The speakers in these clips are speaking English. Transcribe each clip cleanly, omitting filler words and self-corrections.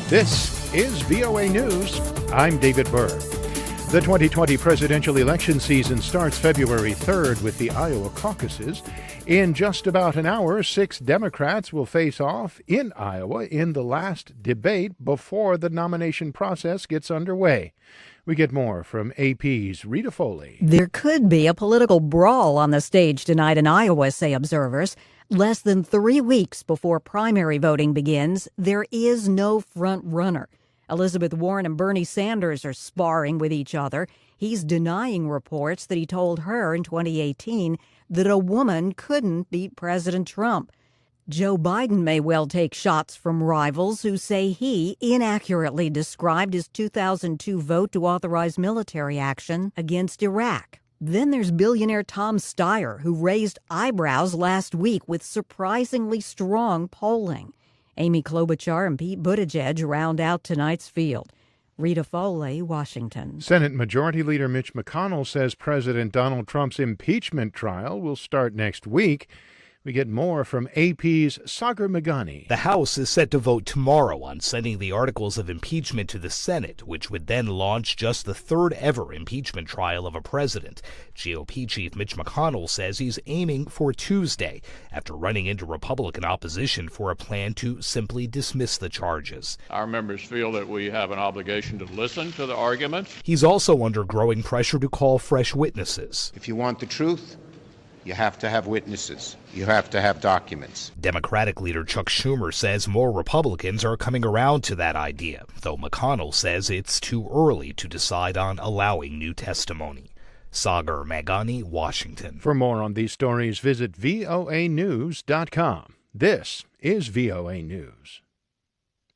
This is VOA News. I'm David Byrd. The 2020 presidential election season starts February 3rd with the Iowa caucuses. In just about an hour, 6 Democrats will face off in Iowa in the last debate before the nomination process gets underway. We get more from AP's Rita Foley. There could be a political brawl on the stage tonight in Iowa, say observers. Less than 3 weeks before primary voting begins, there is no front runner. Elizabeth Warren and Bernie Sanders are sparring with each other. He's denying reports that he told her in 2018 that a woman couldn't beat President Trump. Joe Biden may well take shots from rivals who say he inaccurately described his 2002 vote to authorize military action against Iraq. Then there's billionaire Tom Steyer, who raised eyebrows last week with surprisingly strong polling. Amy Klobuchar and Pete Buttigieg round out tonight's field. Rita Foley, Washington. Senate Majority Leader Mitch McConnell says President Donald Trump's impeachment trial will start next week. We get more from AP's Sagar Meghani. The House is set to vote tomorrow on sending the articles of impeachment to the Senate, which would then launch just the third ever impeachment trial of a president. GOP Chief Mitch McConnell says he's aiming for Tuesday after running into Republican opposition for a plan to simply dismiss the charges. Our members feel that we have an obligation to listen to the arguments. He's also under growing pressure to call fresh witnesses. If you want the truth, you have to have witnesses. You have to have documents. Democratic leader Chuck Schumer says more Republicans are coming around to that idea, though McConnell says it's too early to decide on allowing new testimony. Sagar Meghani, Washington. For more on these stories, visit voanews.com. This is VOA News.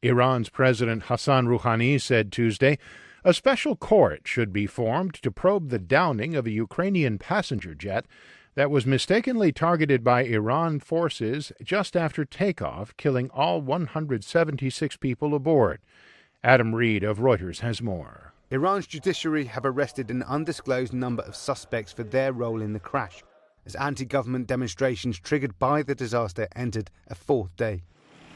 Iran's President Hassan Rouhani said Tuesday a special court should be formed to probe the downing of a Ukrainian passenger jet that was mistakenly targeted by Iran forces just after takeoff, killing all 176 people aboard. Adam Reed of Reuters has more. Iran's judiciary have arrested an undisclosed number of suspects for their role in the crash, as anti-government demonstrations triggered by the disaster entered a fourth day.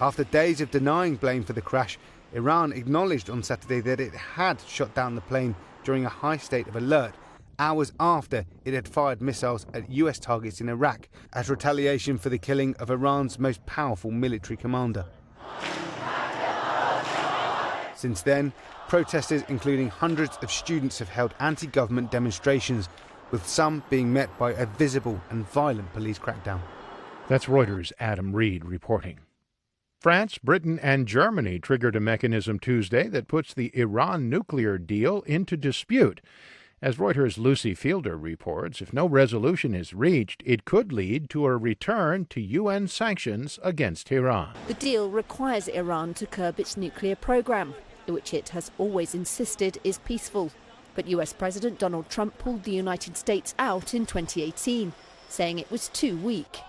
After days of denying blame for the crash, Iran acknowledged on Saturday that it had shot down the plane during a high state of alert, hours after it had fired missiles at US targets in Iraq as retaliation for the killing of Iran's most powerful military commander. Since then, protesters, including hundreds of students, have held anti-government demonstrations, with some being met by a visible and violent police crackdown. That's Reuters' Adam Reed reporting. France, Britain, and Germany triggered a mechanism Tuesday that puts the Iran nuclear deal into dispute. As Reuters' Lucy Fielder reports, if no resolution is reached, it could lead to a return to UN sanctions against Iran. The deal requires Iran to curb its nuclear program, which it has always insisted is peaceful. But US President Donald Trump pulled the United States out in 2018, saying it was too weak.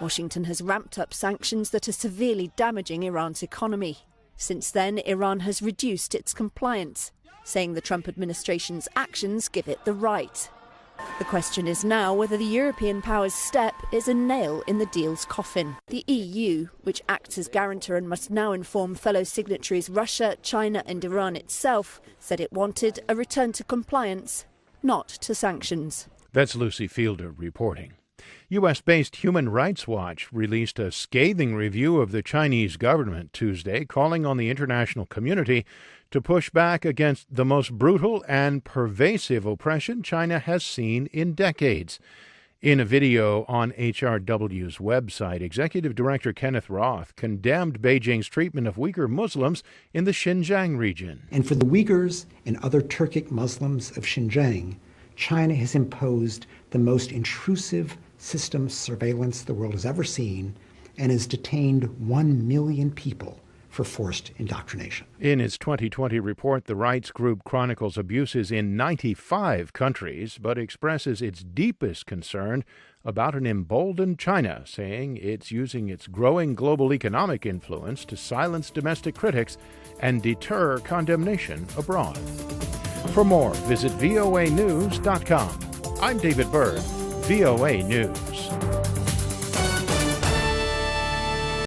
Washington has ramped up sanctions that are severely damaging Iran's economy. Since then, Iran has reduced its compliance, saying the Trump administration's actions give it the right. The question is now whether the European powers' step is a nail in the deal's coffin. The EU, which acts as guarantor and must now inform fellow signatories Russia, China and Iran itself, said it wanted a return to compliance, not to sanctions. That's Lucy Fielder reporting. U.S.-based Human Rights Watch released a scathing review of the Chinese government Tuesday, calling on the international community to push back against the most brutal and pervasive oppression China has seen in decades. In a video on HRW's website, Executive Director Kenneth Roth condemned Beijing's treatment of Uyghur Muslims in the Xinjiang region. And for the Uyghurs and other Turkic Muslims of Xinjiang, China has imposed the most intrusive system of surveillance the world has ever seen and has detained 1 million people for forced indoctrination. In its 2020 report, the rights group chronicles abuses in 95 countries, but expresses its deepest concern about an emboldened China, saying it's using its growing global economic influence to silence domestic critics and deter condemnation abroad. For more, visit voanews.com. I'm David Byrd, VOA News.